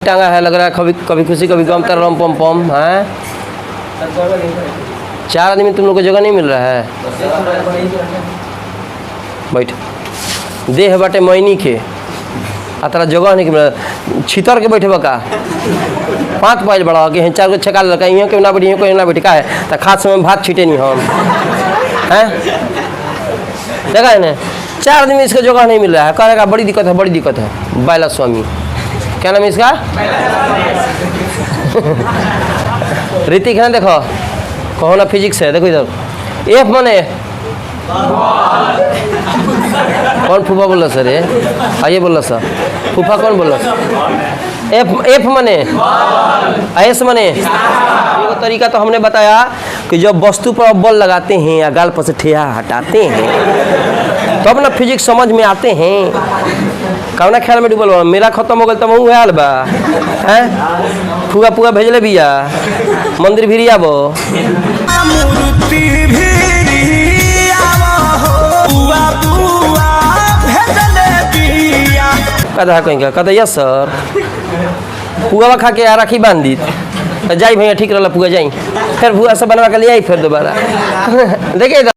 टांगा है, लग रहा है कभी कभी खुशी कभी गम तर रम पम पम है। 4 आदमी तुम लोग को जगह नहीं मिल रहा है। बैठ देह बाटे मैनी के आ तारा जगह नहीं मिल छितर के बैठे बका 5 पाइल बड़ा के 4 को छका लगा यहाँ क्यों ना बैठी यहाँ क्यों ना बैठी का है तो खाद समय भात छीटे नहीं हम हैं जगह है ना। 4 आदमी इसका जगह नहीं मिल रहा है, कहेगा बड़ी दिक्कत है। बाला स्वामी क्या नाम है इसका? ऋतिक है ना, देखो कहो ना फिजिक्स है, देखो इधर एफ माने कौन फूफा बोल रहा सर? आइए बोल रहा सर फूफा कौन बोल रहा? एफ माने एस माने ये तरीका तो हमने बताया कि जब वस्तु पर बल लगाते हैं या गाल पर से ठेहा हटाते हैं तब तो ना फिजिक्स समझ में आते हैं। कौना ख्याल में डूबल बा? मेरा खत्म हो गल तो मुँह आल बा हैं फुआ फुआ भेजले बिया मंदिर भी आबो कदा कहीं कदा यस सर पुआ खा के राखी बांध दी जाई भैया ठीक रहा पुआ जाई फिर भुआ से बनवा के ले आई फिर दोबारा देखिए।